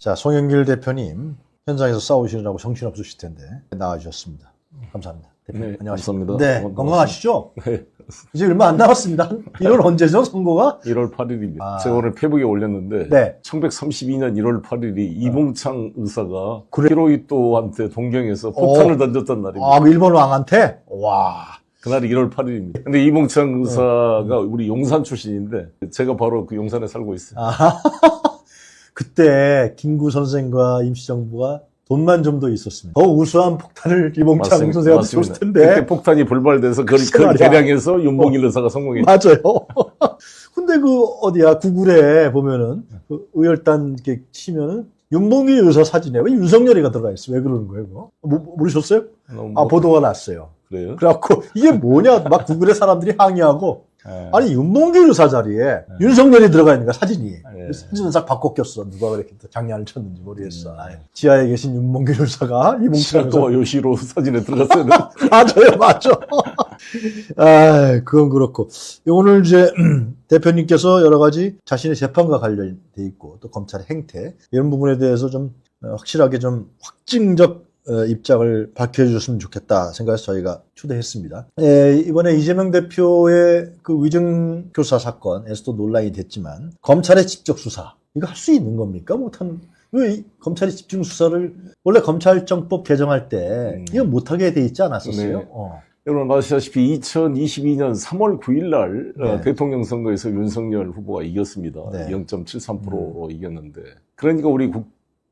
자, 송영길 대표님 현장에서 싸우시느라고 정신없으실 텐데 나와주셨습니다. 감사합니다. 대표님, 네, 안녕하십니까? 감사합니다. 네, 건강하시죠? 네. 이제 얼마 안 남았습니다. 이건 언제죠, 선거가? 1월 8일입니다. 제가 오늘 페북에 올렸는데 네. 1932년 1월 8일이 이봉창 의사가 그래? 히로히토한테 동경에서 폭탄을 던졌던 날입니다. 아, 일본 왕한테? 와. 그날이 1월 8일입니다. 근데 이봉창 의사가 우리 용산 출신인데 제가 바로 그 용산에 살고 있어요. 아, 그때 김구 선생과 임시정부가 돈만 좀 더 있었으면 더 우수한 폭탄을 이봉창 선생한테 줬을 텐데. 그때 폭탄이 불발돼서 그 대량에서 윤봉길 의사가 성공했죠. 맞아요. 근데 그 어디야 구글에 보면은 그 의열단 이렇게 치면은 윤봉길 의사 사진에 왜 윤석열이가 들어가 있어? 왜 그러는 거예요? 그거? 모르셨어요? 아, 보도가 났어요. 그래요? 그래갖고 이게 뭐냐 막 구글에 사람들이 항의하고 네. 아니 윤봉길 의사 자리에 윤석열이 들어가 있는 거야 사진이. 네. 사진은 싹 바꿔 꼈어. 누가 그렇게 또 장난을 쳤는지 모르겠어. 지하에 계신 윤봉길 의사가 이봉창 시라토와 요시로 사진에 들어갔어요. 맞아요, 맞아. 아, 그건 그렇고 오늘 이제 대표님께서 여러 가지 자신의 재판과 관련돼 있고 또 검찰의 행태 이런 부분에 대해서 좀 확실하게 좀 확증적 입장을 밝혀주셨으면 좋겠다 생각해서 저희가 초대했습니다. 이번에 이재명 대표의 그 위증교사 사건에서도 논란이 됐지만 검찰의 직접 수사 이거 할 수 있는 겁니까? 못하는 왜 검찰이 집중 수사를 원래 검찰청법 개정할 때 이거 못하게 돼 있지 않았었어요? 네. 여러분 아시다시피 2022년 3월 9일 날 네. 대통령 선거에서 윤석열 후보가 이겼습니다. 네. 0.73%로 이겼는데 그러니까 우리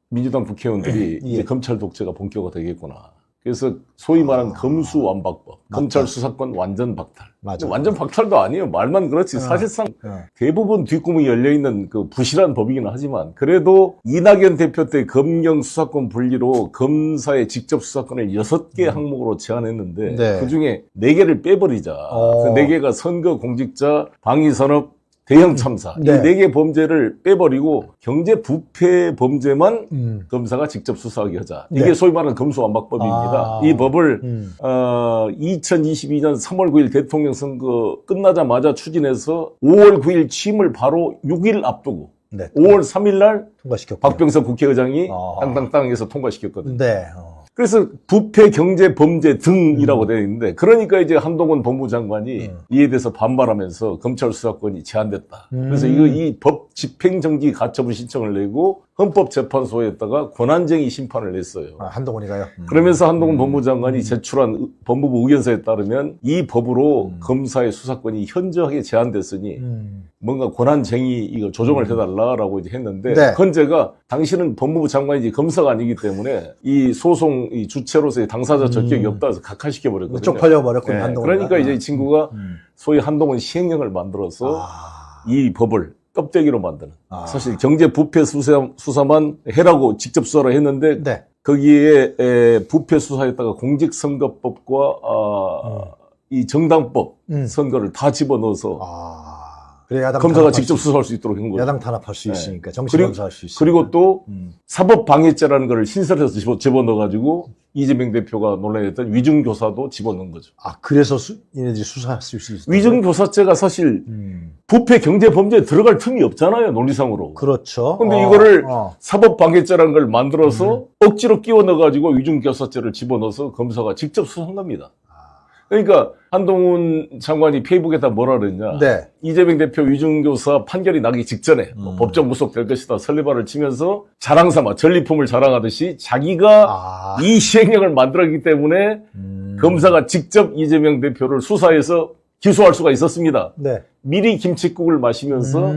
민주당 국회의원들이 예. 이제 검찰 독재가 본격화 되겠구나. 그래서 소위 말하는 검수완박법, 검찰 수사권 완전 박탈. 맞아. 완전 박탈도 아니에요. 말만 그렇지. 사실상 대부분 뒷구멍이 열려있는 그 부실한 법이긴 하지만 그래도 이낙연 대표 때 검경 수사권 분리로 검사의 직접 수사권을 6개 항목으로 제한했는데 네. 그중에 4개를 빼버리자. 그 4개가 선거 공직자, 방위산업, 대형 참사. 네. 이 4개 범죄를 빼버리고 경제 부패 범죄만 검사가 직접 수사하게 하자. 이게 네. 소위 말하는 검수완박법입니다. 이 법을 2022년 3월 9일 대통령 선거 끝나자마자 추진해서 5월 9일 취임을 바로 6일 앞두고 네. 5월 3일 날 통과시켰고 박병석 국회의장이 땅땅땅해서 통과시켰거든요. 네. 그래서 부패, 경제, 범죄 등이라고 되어 있는데 그러니까 이제 한동훈 법무장관이 이에 대해서 반발하면서 검찰 수사권이 제한됐다. 그래서 이 법 집행정지 가처분 신청을 내고 헌법재판소에다가 권한쟁의 심판을 냈어요. 아, 한동훈이가요? 그러면서 한동훈 법무장관이 제출한 법무부 의견서에 따르면 이 법으로 검사의 수사권이 현저하게 제한됐으니 뭔가 권한쟁의 이거 조정을 해달라라고 이제 했는데 네. 헌재가 당신은 법무부 장관이지 검사가 아니기 때문에 이 소송 이 주체로서의 당사자 적격이 없다 해서 각하시켜버렸거든요. 쪽팔려버렸군요. 네. 한동훈. 그러니까 이제 이 친구가 소위 한동훈 시행령을 만들어서 이 법을 껍데기로 만드는 사실 경제 부패 수사만 해라고 직접 수사를 했는데 네. 거기에 부패 수사에다가 공직선거법과 이 정당법 선거를 다 집어넣어서 그래, 야당 검사가 직접 수사할 수 있도록 한 거죠. 야당 탄압할 수 있으니까, 네. 정치 검사할 수 있으니까. 그리고 또 사법방해죄라는 거를 신설해서 집어넣어가지고 이재명 대표가 논란했던 위증교사도 집어넣은 거죠. 아, 그래서 얘네들이 수사할 수 있어요? 위증교사죄가 사실 부패 경제 범죄에 들어갈 틈이 없잖아요, 논리상으로. 그렇죠. 근데 이거를 사법방해죄라는 걸 만들어서 억지로 끼워 넣어가지고 위증교사죄를 집어넣어서 검사가 직접 수사한 겁니다. 그러니까 한동훈 장관이 페이북에다 뭐라 그랬냐. 네. 이재명 대표 위증교사 판결이 나기 직전에 법정 구속될 것이다 설레발을 치면서 자랑삼아 전리품을 자랑하듯이 자기가 이 시행령을 만들었기 때문에 검사가 직접 이재명 대표를 수사해서 기소할 수가 있었습니다. 네. 미리 김칫국을 마시면서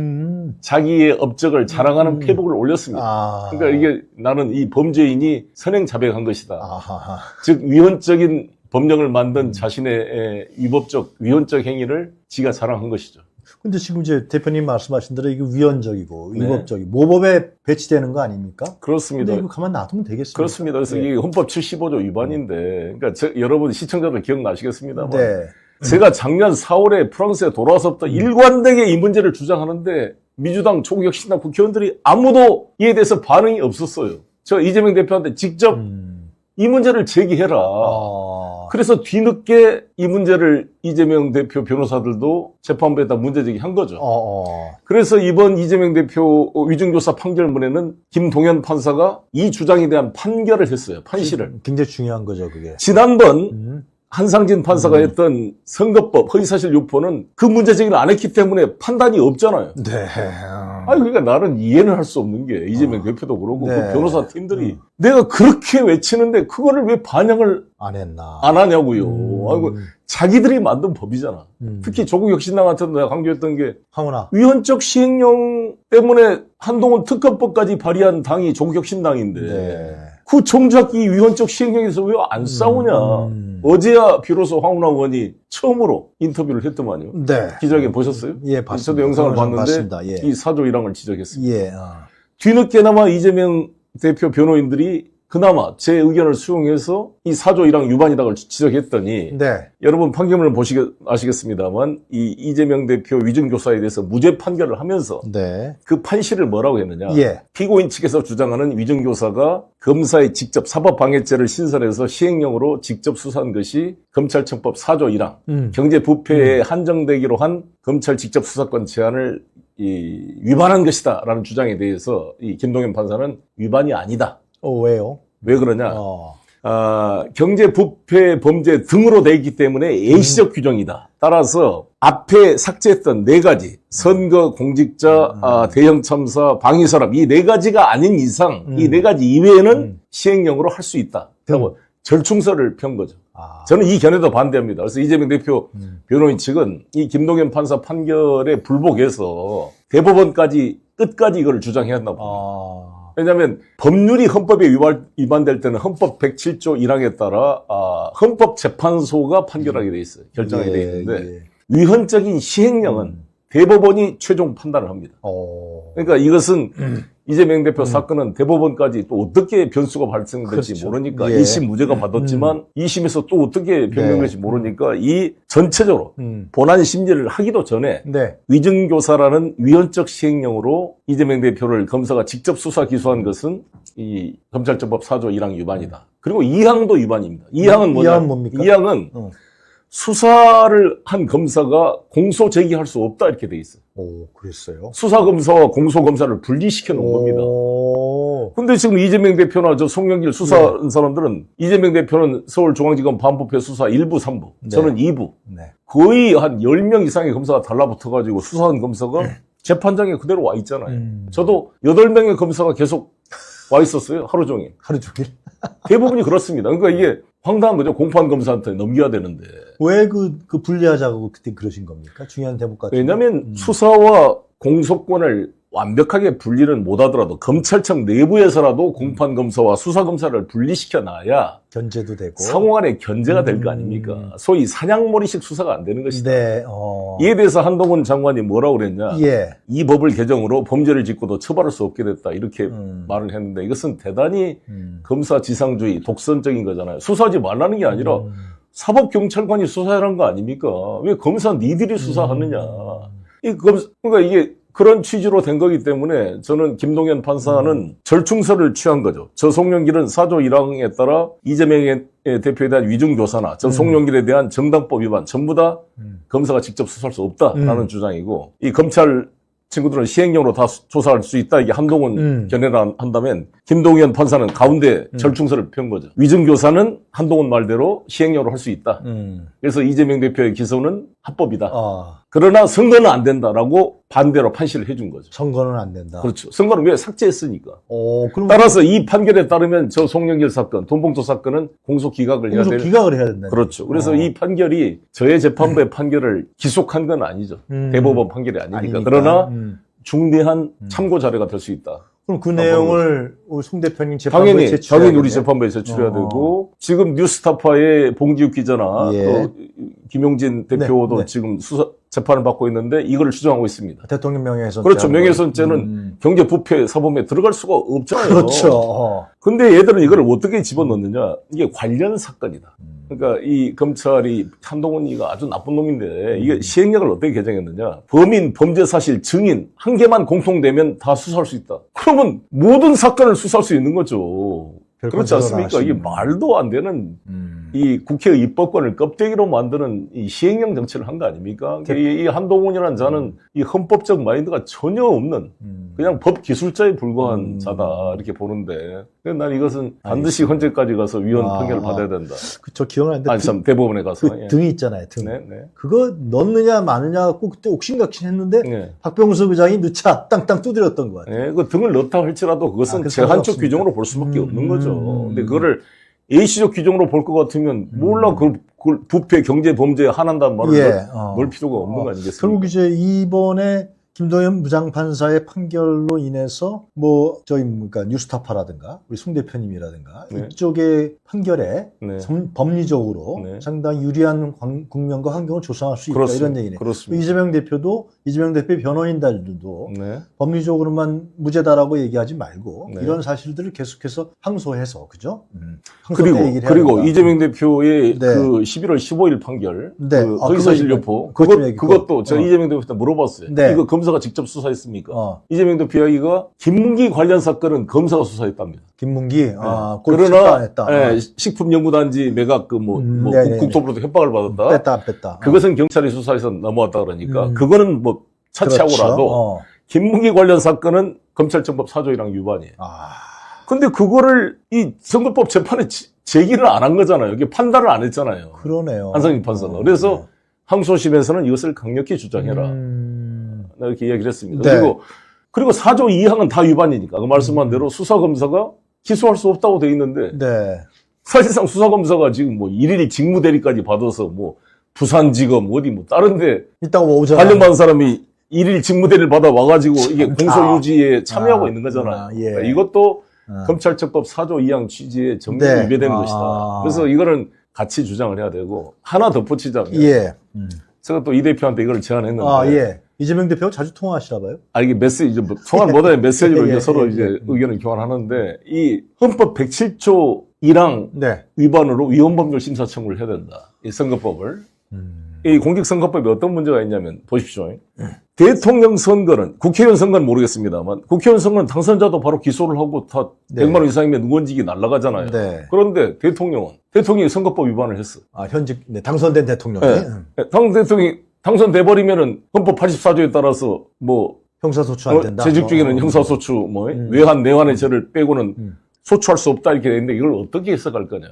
자기의 업적을 자랑하는 페이북을 올렸습니다. 그러니까 이게 나는 이 범죄인이 선행자백한 것이다. 즉 위헌적인 법령을 만든 자신의 위법적, 위헌적 행위를 지가 자랑한 것이죠. 근데 지금 이제 대표님 말씀하신 대로 이게 위헌적이고 위법적이고 모법에 배치되는 거 아닙니까? 그렇습니다. 근데 이거 가만 놔두면 되겠습니까? 그렇습니다. 그래서 이게 헌법 75조 위반인데, 그러니까 여러분 시청자들 기억나시겠습니다만, 제가 작년 4월에 프랑스에 돌아와서부터 일관되게 이 문제를 주장하는데 민주당 조국혁신당 국회의원들이 아무도 이에 대해서 반응이 없었어요. 저 이재명 대표한테 직접 이 문제를 제기해라. 그래서 뒤늦게 이 문제를 이재명 대표 변호사들도 재판부에다 문제제기한 거죠. 그래서 이번 이재명 대표 위증교사 판결문에는 김동연 판사가 이 주장에 대한 판결을 했어요. 판시를. 굉장히 중요한 거죠, 그게. 지난번 한상진 판사가 했던 선거법 허위사실 유포는 그 문제 제기를 안 했기 때문에 판단이 없잖아요. 네. 아니, 그러니까 나는 이해는 할 수 없는 게 이재명 대표도 그러고 네. 그 변호사 팀들이 내가 그렇게 외치는데 그거를 왜 반영을 안 했나. 안 하냐고요. 아이고, 자기들이 만든 법이잖아. 특히 조국 혁신당한테도 내가 강조했던 게 황운하. 위헌적 시행령 때문에 한동훈 특검법까지 발의한 당이 조국 혁신당인데 네. 그 정작 이 위헌적 시행령에서 왜 안 싸우냐. 어제야 비로소 황운하 의원이 처음으로 인터뷰를 했더만요. 네. 기자회견 보셨어요? 예, 봤습니다. 저도 영상을 봤는데 봤습니다. 예. 이 사조 1항을 지적했습니다. 예. 뒤늦게나마 이재명 대표 변호인들이 그나마 제 의견을 수용해서 이 사조 1항 위반이라고 지적했더니 네. 여러분 판결문을 아시겠습니다만 이 이재명 대표 위증교사에 대해서 무죄 판결을 하면서 네. 그 판시를 뭐라고 했느냐. 예. 피고인 측에서 주장하는 위증교사가 검사에 직접 사법방해죄를 신설해서 시행령으로 직접 수사한 것이 검찰청법 4조 1항 경제부패에 한정되기로 한 검찰 직접 수사권 제한을 위반한 것이다 라는 주장에 대해서 이 김동연 판사는 위반이 아니다. 왜요? 왜 그러냐. 경제부패 범죄 등으로 돼 있기 때문에 예시적 규정이다. 따라서 앞에 삭제했던 4가지 선거, 공직자, 대형 참사, 방위사람 이 4가지가 아닌 이상 이 4가지 이외에는 시행령으로 할 수 있다. 그리고 절충설을 편 거죠. 저는 이 견해도 반대합니다. 그래서 이재명 대표 변호인 측은 이 김동연 판사 판결에 불복해서 대법원까지 끝까지 이걸 주장해야 한다고 봅니다. 왜냐하면 법률이 헌법에 위반될 때는 헌법 107조 1항에 따라 헌법재판소가 판결하게 돼 있어요. 결정이 돼 있는데 위헌적인 시행령은 대법원이 최종 판단을 합니다. 그러니까 이것은 이재명 대표 사건은 대법원까지 또 어떻게 변수가 발생될지 그렇죠. 모르니까 예. 1심 무죄가 받았지만 2심에서 또 어떻게 변경될지 모르니까 이 전체적으로 본안 심리를 하기도 전에 네. 위증교사라는 위헌적 시행령으로 이재명 대표를 검사가 직접 수사 기소한 것은 이 검찰청법 4조 1항 위반이다. 그리고 2항도 위반입니다. 2항은 뭐냐? 2항은 뭡니까? 2항은 수사를 한 검사가 공소 제기할 수 없다 이렇게 돼 있어요. 그랬어요? 수사검사와 공소검사를 분리시켜 놓은 겁니다. 근데 지금 이재명 대표나 저 송영길 수사한 사람들은 이재명 대표는 서울중앙지검 반부패 수사 1부, 3부, 저는 2부. 거의 한 10명 이상의 검사가 달라붙어가지고 수사한 검사가 재판장에 그대로 와 있잖아요. 저도 8명의 검사가 계속 와 있었어요. 하루 종일. 하루 종일? 대부분이 그렇습니다. 그러니까 이게 황당한 거죠. 공판 검사한테 넘겨야 되는데. 왜 그 분리하자고 그때 그러신 겁니까? 중요한 대목 같은. 왜냐하면 수사와 공소권을 완벽하게 분리는 못하더라도 검찰청 내부에서라도 공판 검사와 수사 검사를 분리시켜 놔야 견제도 되고 상호간의 견제가 될 거 아닙니까? 소위 사냥몰이식 수사가 안 되는 것이다. 네. 이에 대해서 한동훈 장관이 뭐라고 그랬냐? 예. 이 법을 개정으로 범죄를 짓고도 처벌할 수 없게 됐다 이렇게 말을 했는데 이것은 대단히 검사 지상주의, 독선적인 거잖아요. 수사하지 말라는 게 아니라 사법경찰관이 수사하라는 거 아닙니까? 왜 검사 니들이 수사하느냐? 그러니까 이게 그런 취지로 된 거기 때문에 저는 김동연 판사는 절충설을 취한 거죠. 저 송영길은 4조 1항에 따라 이재명 대표에 대한 위증교사나 저 송영길에 대한 정당법 위반 전부 다 검사가 직접 수사할 수 없다라는 주장이고 이 검찰 친구들은 시행령으로 다 조사할 수 있다. 이게 한동훈 견해를 한다면 김동연 판사는 가운데 절충설을 편 거죠. 위증교사는 한동훈 말대로 시행령으로 할 수 있다. 그래서 이재명 대표의 기소는 합법이다. 그러나 선거는 안 된다라고 반대로 판시를 해준 거죠. 선거는 안 된다. 그렇죠. 선거는 왜 삭제했으니까. 그럼 따라서 이 판결에 따르면 저 송영길 사건, 돈봉투 사건은 공소 기각을 해야 돼요. 기각을 해야 된다. 그렇죠. 그래서 이 판결이 저의 재판부의 판결을 기속한 건 아니죠. 대법원 판결이 아니니까. 그러나 중대한 참고 자료가 될 수 있다. 그럼 그 내용을 우리 송 대표님 재판부에 제출해야 당연히 우리 재판부에 제출해야 되고 지금 뉴스타파의 봉지욱 기자나 또 김용진 대표도 지금 재판을 받고 있는데 이걸 주장하고 있습니다. 대통령 명예훼손죄. 그렇죠. 명예훼손죄는 경제부패 사범에 들어갈 수가 없잖아요. 그렇죠. 근데 얘들은 이걸 어떻게 집어넣느냐. 이게 관련 사건이다. 그러니까 이 검찰이 한동훈이가 아주 나쁜 놈인데 이게 시행령을 어떻게 개정했느냐. 범인, 범죄 사실, 증인 한 개만 공통되면 다 수사할 수 있다. 그러면 모든 사건을 수사할 수 있는 거죠. 그렇지 않습니까? 이게 말도 안 되는 이 국회의 입법권을 껍데기로 만드는 이 시행령 정치를 한 거 아닙니까? 이 한동훈이라는 자는 이 헌법적 마인드가 전혀 없는 그냥 법 기술자에 불과한 자다 이렇게 보는데 난 이것은 반드시 헌재까지 가서 위헌 판결을 받아야 된다. 그쵸, 기억나는데. 아니 참 대법원에 가서 그 등이 있잖아요, 등. 네, 네. 그거 넣느냐 마느냐 갖고 그때 옥신각신했는데 네. 박병수 의장이 넣자 땅땅 두드렸던 것 같아요. 네, 그 등을 넣다 할지라도 그것은 제한적 규정으로 볼 수밖에 없는 거죠. 근데 그거를 A시적 규정으로 볼 것 같으면 몰라 그 부패 경제 범죄에 한한다는 말을 넣을 필요가 없는 거 아니겠습니까? 결국 이제 이번에 김동연 부장판사의 판결로 인해서 그러니까 뉴스타파라든가 우리 송 대표님이라든가 네. 이쪽의 판결에 네. 법리적으로 네. 상당히 유리한 국면과 환경을 조성할 수 있다 그렇습니다. 이런 얘기네. 그렇습니다. 이재명 대표의 변호인들도 네. 법리적으로만 무죄다라고 얘기하지 말고 네. 이런 사실들을 계속해서 항소해서 그죠? 항소 때 얘기를 해야 그리고 된다. 이재명 대표의 네. 그 11월 15일 판결 네. 그 허위사실 유포 그것도 제가 이재명 대표한테 물어봤어요. 네. 이거 검사가 직접 수사했습니까? 이재명 대표 이야기가 김문기 관련 사건은 검사가 수사했답니다. 김문기 네. 그러나 안 했다. 식품연구단지 매각 국토부로부터 협박을 받았다. 뺐다. 그것은 경찰이 수사해서 넘어왔다 그러니까 그거는 차치하고라도 그렇죠. 김문기 관련 사건은 검찰청법 4조이랑 위반이에요. 근데 그거를 이 선거법 재판에 제기를 안 한 거잖아요. 이게 판단을 안 했잖아요. 그러네요. 한상익 판사가. 그래서 항소심에서는 이것을 강력히 주장해라. 이렇게 이야기를 했습니다. 네. 그리고 4조 2항은 다 위반이니까 그 말씀한 대로 수사검사가 기소할 수 없다고 돼 있는데 네. 사실상 수사검사가 지금 일일 직무대리까지 받아서 부산지검 어디 다른데 이따가 오잖아. 관련받은 사람이 일일 직무대리를 받아 와가지고 이게 공소유지에 참여하고 있는 거잖아요. 예. 그러니까 이것도 검찰청법 4조 2항 취지에 정면에 위배되는 것이다. 그래서 이거는 같이 주장을 해야 되고 하나 덧붙이자면 예. 제가 또 이 대표한테 이걸 제안했는데 예. 이재명 대표가 자주 통화하시나 봐요? 이게 메시지 통화보다 메시지로 예, 서로 이제 의견을 교환하는데 이 헌법 107조 1항 네. 위반으로 위헌법률 심사 청구를 해야 된다. 이 선거법을. 이 공직선거법에 어떤 문제가 있냐면 보십시오. 대통령 선거는 국회의원 선거는 모르겠습니다만 국회의원 선거는 당선자도 바로 기소를 하고 다 100만 원 이상이면 의원직이 날아가잖아요. 네. 그런데 대통령이 선거법 위반을 했어. 현직 당선된 대통령이 대통령이 당선돼 버리면은 헌법 84조에 따라서 형사소추 안 된다. 재직 중에는 형사소추 외환 내환의 죄를 빼고는 소추할 수 없다 이렇게 되는데 이걸 어떻게 해석할 거냐?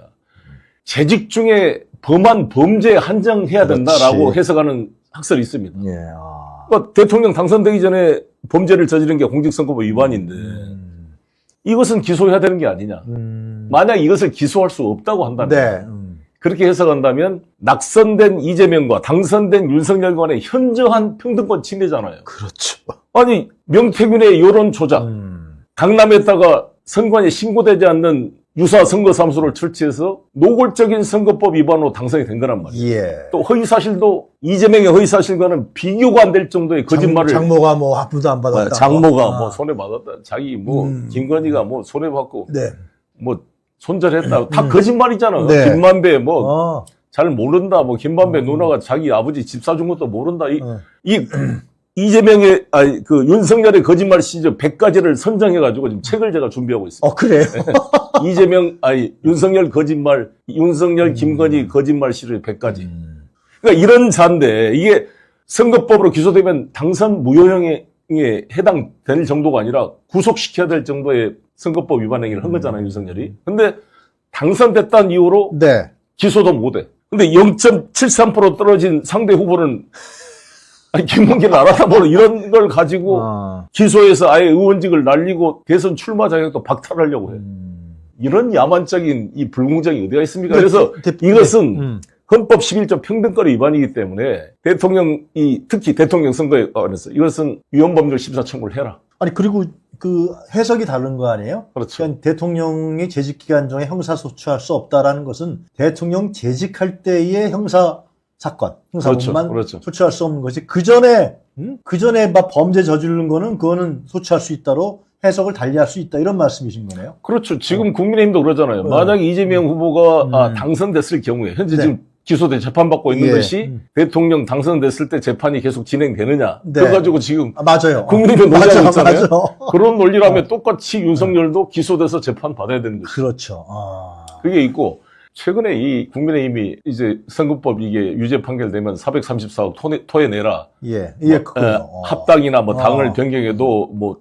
재직 중에 범한 범죄에 한정해야 된다라고 해석하는 학설이 있습니다. 예. 그러니까 대통령 당선되기 전에 범죄를 저지른 게 공직선거법 위반인데 이것은 기소해야 되는 게 아니냐. 만약 이것을 기소할 수 없다고 한다면 그렇게 해석한다면 낙선된 이재명과 당선된 윤석열 간의 현저한 평등권 침해잖아요. 그렇죠. 아니 명태균의 여론 조작, 강남에다가 선관위에 신고되지 않는 유사 선거사무소를 설치해서 노골적인 선거법 위반으로 당선이 된 거란 말이에요. 예. 또 허위사실도 이재명의 허위사실과는 비교가 안 될 정도의 거짓말을 장모가 아무도 안 받았다. 장모가 손해받았다. 자기 김건희가 손해받고 네. 손절했다. 다 거짓말이잖아. 네. 김만배 잘 모른다. 김만배 누나가 자기 아버지 집 사준 것도 모른다. 이재명의, 윤석열의 거짓말 시저 100가지를 선정해가지고 지금 책을 제가 준비하고 있습니다. 그래요? 윤석열 거짓말, 윤석열 김건희 거짓말 시리즈 100가지. 그러니까 이런 자인데, 이게 선거법으로 기소되면 당선 무효형에 해당될 정도가 아니라 구속시켜야 될 정도의 선거법 위반 행위를 한 거잖아요, 윤석열이. 근데 당선됐다는 이유로 네. 기소도 못해. 근데 0.73% 떨어진 상대 후보는 김문기를 알아보는 이런 걸 가지고 기소해서 아예 의원직을 날리고 대선 출마 자격도 박탈하려고 해. 이런 야만적인 이 불공정이 어디가 있습니까? 그래서 이것은 헌법 11조 평등권의 위반이기 때문에 특히 대통령 선거에 관해서 이것은 위헌법률 심사 청구를 해라. 그리고 해석이 다른 거 아니에요? 그렇죠. 그러니까 대통령이 재직 기간 중에 형사소추할 수 없다라는 것은 대통령 재직할 때의 형사법만 그렇죠. 소추할 수 없는 것이 그 전에 범죄 저지르는 그거는 소추할 수 있다로 해석을 달리할 수 있다 이런 말씀이신 거네요. 그렇죠. 지금 국민의힘도 그러잖아요. 만약에 이재명 후보가 당선됐을 경우에 현재 지금 기소돼 재판받고 있는 예. 것이 대통령 당선됐을 때 재판이 계속 진행되느냐. 네. 그래가지고 지금 맞아요. 국민의힘 논의하고 있잖아요. 맞아. 그런 논리라면 똑같이 윤석열도 기소돼서 재판 받아야 되는 거죠. 그렇죠. 그게 있고 최근에 이 국민의힘이 이제 선거법 이게 유죄 판결되면 434억 토해내라. 예, 합당이나 뭐 당을 변경해도 뭐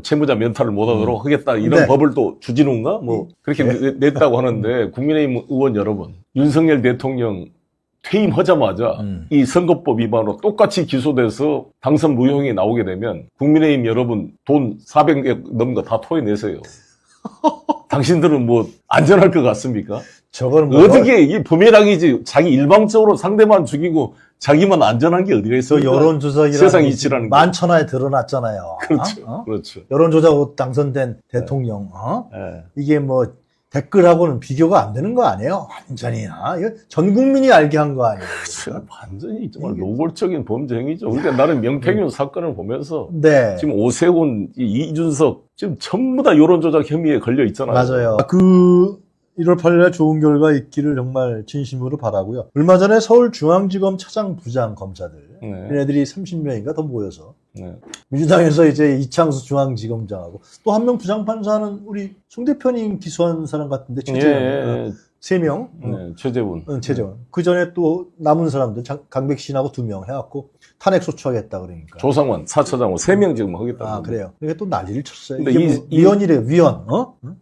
채무자 면탈을 못하도록 하겠다 이런 네. 법을 또 주진우인가 뭐 그렇게 냈다고 하는데 국민의힘 의원 여러분, 윤석열 대통령 퇴임하자마자 이 선거법 위반으로 똑같이 기소돼서 당선 무효형이 나오게 되면 국민의힘 여러분 돈 400억 넘는 거 다 토해내세요. 당신들은 뭐 안전할 것 같습니까? 저거는 뭐 어떻게 이 부메랑이지 자기 일방적으로 상대만 죽이고 자기만 안전한 게 어디가 있어요? 여론조작이라는 세상 이치라는 거. 만천하에 드러났잖아요. 그렇죠. 그렇죠. 여론조작으로 당선된 대통령. 네. 이게 뭐 댓글하고는 비교가 안 되는 거 아니에요? 완전히. 이거 전 국민이 알게 한 거 아니에요? 완전히 정말 노골적인 범죄 행위죠. 그러니까 나는 명태균 사건을 보면서 네. 지금 오세훈, 이준석 지금 전부 다 여론조작 혐의에 걸려 있잖아요. 맞아요. 1월 8일에 좋은 결과 있기를 정말 진심으로 바라고요. 얼마 전에 서울중앙지검 차장부장 검사들 얘네들이 30명인가 더 모여서 민주당에서 이제 이창수 중앙지검장하고 또 한 명 부장판사는 우리 송 대표님 기소한 사람 같은데 최재원 3명 최재원 그 전에 또 남은 사람들 강백신하고 2명 해갖고 탄핵 소추하겠다 그러니까 조상원 4차장 3명 지금 하겠다. 그래요. 이게 또 난리를 쳤어요. 근데 이게 위원이래요. 위원.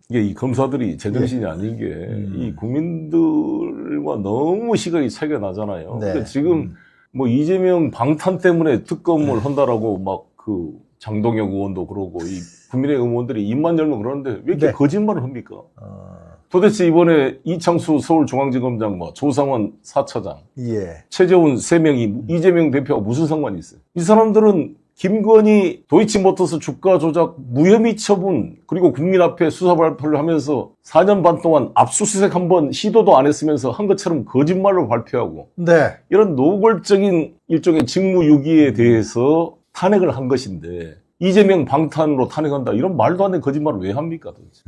이게 이 검사들이 제정신이 아닌 게 이 국민들과 너무 시각이 차이가 나잖아요. 네. 그러니까 지금 뭐 이재명 방탄 때문에 특검을 한다라고 막 그 장동혁 의원도 그러고 이 국민의힘 의원들이 입만 열면 그러는데 왜 이렇게 거짓말을 합니까? 도대체 이번에 이창수 서울중앙지검장, 조상원 4차장, 최재훈 3명이 이재명 대표와 무슨 상관이 있어요? 이 사람들은 김건희 도이치모터스 주가 조작 무혐의 처분 그리고 국민 앞에 수사 발표를 하면서 4년 반 동안 압수수색 한번 시도도 안 했으면서 한 것처럼 거짓말로 발표하고 이런 노골적인 일종의 직무유기에 대해서 탄핵을 한 것인데 이재명 방탄으로 탄핵한다 이런 말도 안 되는 거짓말을 왜 합니까 도대체?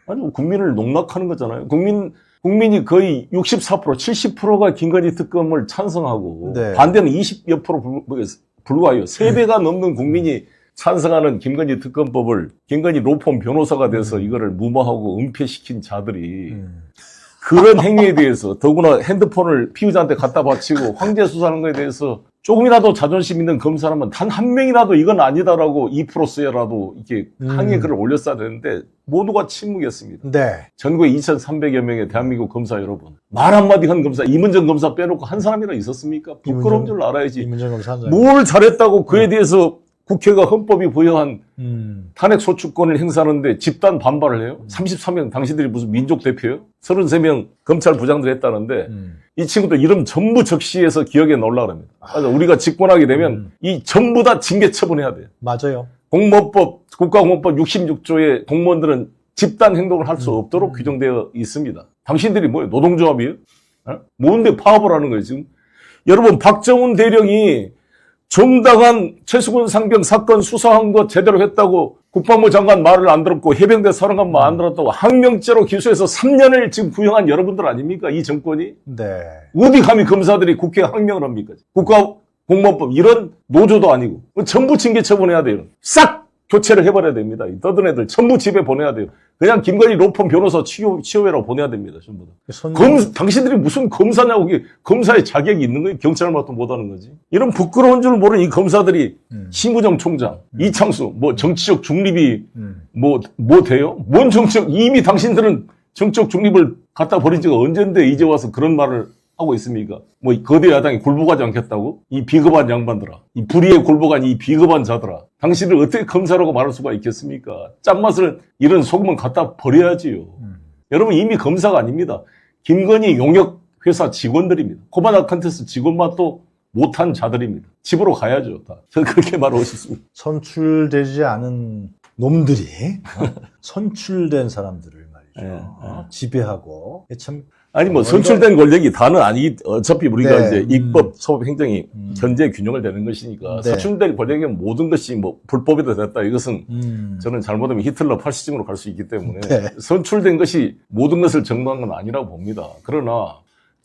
아니 국민을 농락하는 거잖아요. 국민이 거의 64% 70%가 김건희 특검을 찬성하고 반대는 20여 프로 불과해요. 3배가 넘는 국민이 찬성하는 김건희 특검법을 김건희 로펌 변호사가 돼서 이거를 무마하고 은폐시킨 자들이 그런 행위에 대해서 더구나 핸드폰을 피의자한테 갖다 바치고 황제 수사하는 거에 대해서 조금이라도 자존심 있는 검사라면 단 한 명이라도 이건 아니다라고 2%째라도 이렇게 항의 글을 올렸어야 되는데 모두가 침묵했습니다. 전국에 2,300여 명의 대한민국 검사 여러분. 말 한마디 한 검사, 이문정 검사 빼놓고 한 사람이나 있었습니까? 부끄러운 줄 알아야지. 이문정 검사 뭘 잘했다고 그에 대해서 국회가 헌법이 부여한 탄핵 소추권을 행사하는데 집단 반발을 해요? 33명 당신들이 무슨 민족 대표예요? 33명 검찰 부장들 했다는데 이 친구들 이름 전부 적시해서 기억에 넣으려고 합니다. 맞아. 우리가 집권하게 되면 이 전부 다 징계 처분해야 돼요. 맞아요. 공무원법, 국가공무원법 66조의 공무원들은 집단 행동을 할 수 없도록 규정되어 있습니다. 당신들이 뭐예요? 노동조합이에요? 뭔데 파업을 하는 거예요, 지금? 여러분, 박정훈 대령이 정당한 최수근 상병 사건 수사한 거 제대로 했다고 국방부 장관 말을 안 들었고 해병대 사령관 말 안 들었다고 항명죄로 기소해서 3년을 지금 구형한 여러분들 아닙니까? 이 정권이? 어디 감히 검사들이 국회에 항명을 합니까? 국가공무원법 이런 노조도 아니고 전부 징계 처분해야 돼요. 싹 교체를 해버려야 됩니다. 이 떠든 애들 전부 집에 보내야 돼요. 그냥 김건희 로펌 변호사 치료회로 보내야 됩니다. 전부 다. 당신들이 무슨 검사냐고 그게 검사의 자격이 있는 거예요? 경찰 맛도 못하는 거지. 이런 부끄러운 줄 모르는 이 검사들이 심우정 총장, 이창수 뭐 정치적 중립이 뭐 돼요? 뭔 정치적 이미 당신들은 정치적 중립을 갖다 버린 지가 언젠데 이제 와서 그런 말을 하고 있습니까? 뭐 거대 야당이 굴복하지 않겠다고? 이 비겁한 양반들아. 이 불의에 굴복한 이 비겁한 자들아. 당신을 어떻게 검사라고 말할 수가 있겠습니까? 짠맛을 이런 소금은 갖다 버려야지요. 여러분 이미 검사가 아닙니다. 김건희 용역 회사 직원들입니다. 코바나 컨테스트 직원맛도 못한 자들입니다. 집으로 가야죠. 다. 저는 그렇게 말하고 싶습니다. 선출되지 않은 놈들이 선출된 사람들을 말이죠. 지배하고 참 아니 뭐 선출된 권력이 다는 아니 어차피 우리가 이제 입법, 소법, 행정이 견제 균형을 되는 것이니까 선출된 권력이 모든 것이 뭐 불법이다 됐다 이것은 저는 잘못하면 히틀러 파시즘으로 갈 수 있기 때문에 선출된 것이 모든 것을 정당한 건 아니라고 봅니다. 그러나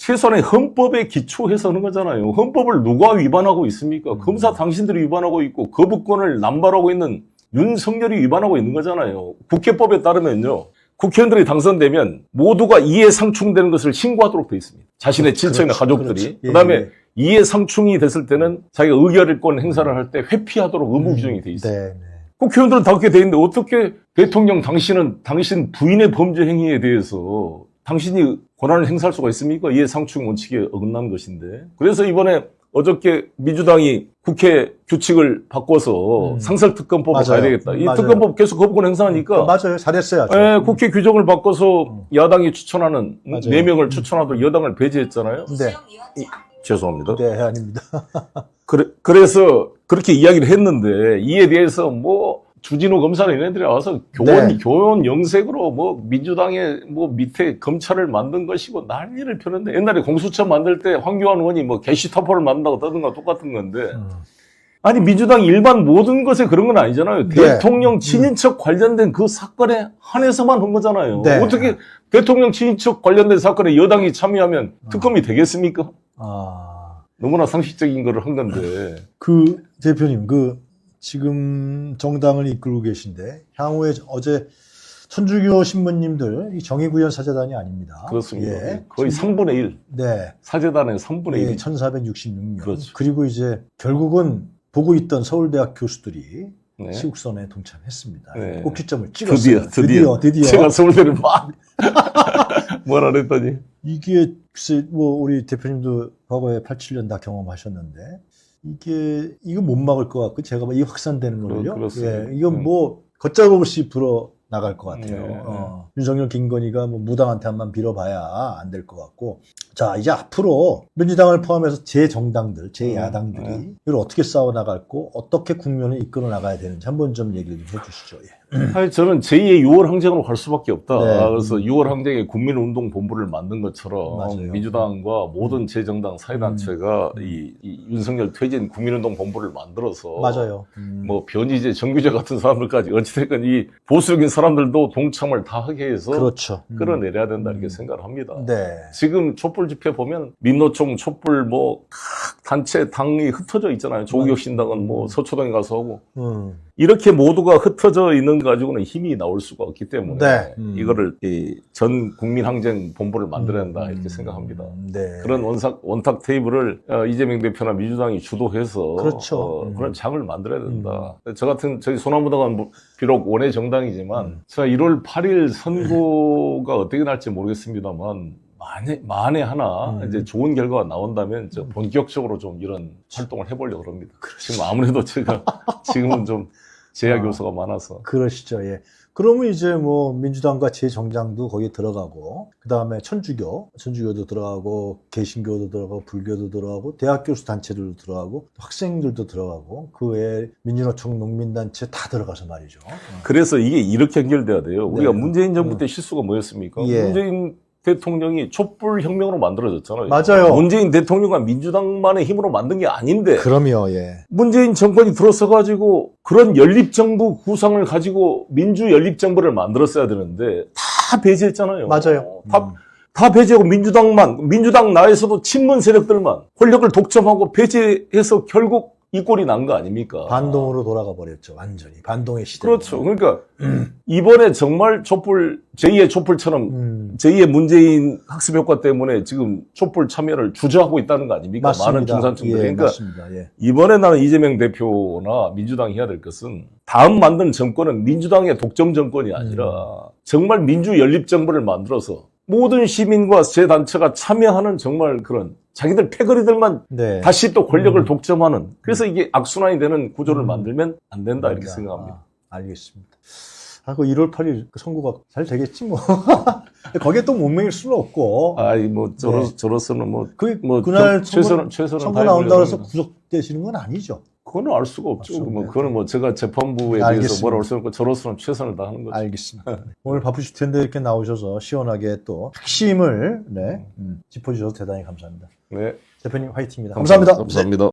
최소한의 헌법에 기초해서 하는 거잖아요. 헌법을 누가 위반하고 있습니까? 검사 당신들이 위반하고 있고 거부권을 남발하고 있는 윤석열이 위반하고 있는 거잖아요. 국회법에 따르면요. 국회의원들이 당선되면 모두가 이해상충되는 것을 신고하도록 되어 있습니다. 자신의 친척이나 가족들이. 그다음에 이해상충이 됐을 때는 자기가 의결권 행사를 할 때 회피하도록 의무 규정이 되어 있습니다. 국회의원들은 다 그렇게 돼 있는데 어떻게 대통령 당신은 당신 부인의 범죄 행위에 대해서 당신이 권한을 행사할 수가 있습니까? 이해상충 원칙에 어긋난 것인데. 그래서 이번에 어저께 민주당이 국회 규칙을 바꿔서 상설특검법을 가야 되겠다. 이 특검법 계속 거부권 행사하니까. 맞아요. 잘했어요. 예, 국회 규정을 바꿔서 야당이 추천하는 4명을 추천하도록 여당을 배제했잖아요. 네. 죄송합니다. 네, 아닙니다. 그래서 그렇게 이야기를 했는데 이에 대해서 뭐 주진우 검사는 얘네들이 와서 교원 영색으로 뭐 민주당의 뭐 밑에 검찰을 만든 것이고 난리를 펴는데 옛날에 공수처 만들 때 황교안 의원이 뭐 게시타포를 만든다고 떠든 거 똑같은 건데 아니 민주당이 일반 모든 것에 그런 건 아니잖아요. 대통령 친인척 관련된 그 사건에 한해서만 한 거잖아요. 어떻게 대통령 친인척 관련된 사건에 여당이 참여하면 특검이 되겠습니까? 너무나 상식적인 거를 한 건데. 대표님, 지금 정당을 이끌고 계신데, 향후에 어제 천주교 신부님들, 이 정의구현 사제단이 아닙니다. 그렇습니다. 거의 3분의 1. 네. 사제단의 3분의 1. 1466명. 그렇죠. 그리고 이제 결국은 보고 있던 서울대학 교수들이 시국선에 동참했습니다. 꼭지점을 찍었어요. 드디어. 제가 서울대를 막 뭐라 그랬더니. 이게 글쎄 우리 대표님도 과거에 87년 다 경험하셨는데 이거 못 막을 것 같고 제가 이 확산되는 거를요. 이건 걷잡없이 불어 나갈 것 같아요. 윤석열, 김건희가 무당한테만 빌어봐야 안 될 것 같고. 자, 이제 앞으로 민주당을 포함해서 제 정당들, 제 야당들이 이걸 어떻게 싸워 나갈고 어떻게 국면을 이끌어 나가야 되는지 한번 좀 얘기를 좀 해주시죠. 아니, 저는 제2의 6월 항쟁으로 갈 수밖에 없다. 그래서 6월 항쟁에 국민운동본부를 만든 것처럼 민주당과 모든 제정당 사회단체가 이 윤석열 퇴진 국민운동본부를 만들어서 뭐 변희재, 정규재 같은 사람들까지 어찌됐건 이 보수적인 사람들도 동참을 다 하게 해서 끌어내려야 된다 이렇게 생각을 합니다. 지금 촛불 집회 보면 민노총, 촛불 각 단체 당이 흩어져 있잖아요. 조국혁신당은 서초동에 가서 하고 이렇게 모두가 흩어져 있는 거 가지고는 힘이 나올 수가 없기 때문에 이거를 전 국민항쟁 본부를 만들어야 한다 이렇게 생각합니다. 그런 원탁 테이블을 이재명 대표나 민주당이 주도해서 그런 장을 만들어야 된다. 저희 소나무당은 비록 원외 정당이지만 제가 1월 8일 선거가 어떻게 날지 모르겠습니다만 만에 하나 이제 좋은 결과가 나온다면 본격적으로 좀 이런 활동을 해보려고 합니다. 지금 아무래도 제가 지금은 좀 제약 요소가 많아서. 그러시죠. 그러면 이제 민주당과 제 정당도 거기에 들어가고, 그 다음에 천주교도 들어가고, 개신교도 들어가고, 불교도 들어가고, 대학 교수 단체들도 들어가고, 학생들도 들어가고, 그 외에 민주노총, 농민단체 다 들어가서 말이죠. 그래서 이게 이렇게 연결돼야 돼요. 우리가 문재인 정부 때 실수가 뭐였습니까? 문재인 대통령이 촛불혁명으로 만들어졌잖아요. 맞아요. 문재인 대통령과 민주당만의 힘으로 만든 게 아닌데. 그럼요, 문재인 정권이 들어서가지고 그런 연립정부 구상을 가지고 민주연립정부를 만들었어야 되는데 다 배제했잖아요. 맞아요. 다 배제하고 민주당 나에서도 친문 세력들만 권력을 독점하고 배제해서 결국 이 꼴이 난 거 아닙니까? 반동으로 돌아가 버렸죠. 완전히. 반동의 시대. 그렇죠. 그러니까 이번에 정말 제2의 촛불처럼 제2의 문재인 학습 효과 때문에 지금 촛불 참여를 주저하고 있다는 거 아닙니까? 맞습니다. 많은 중산층들이. 그러니까 맞습니다. 이번에 나는 이재명 대표나 민주당이 해야 될 것은 다음 만든 정권은 민주당의 독점 정권이 아니라 정말 민주연립정부를 만들어서 모든 시민과 제 단체가 참여하는 정말 그런 자기들 패거리들만 다시 또 권력을 독점하는 그래서 이게 악순환이 되는 구조를 만들면 안 된다 이렇게 생각합니다. 알겠습니다. 그 1월 8일 선거가 잘 되겠지 뭐. 거기에 또 못 먹일 수는 없고. 저로서는 그날 최선을 선거 나온다고 해서 구속되시는 건 아니죠. 그거는 알 수가 없죠. 그거는 제가 재판부에 대해서 뭐라 할 수 없고 저로서는 최선을 다하는 거죠. 알겠습니다. 오늘 바쁘실 텐데 이렇게 나오셔서 시원하게 또 핵심을 짚어주셔서 대단히 감사합니다. 네. 대표님 화이팅입니다. 감사합니다. 감사합니다.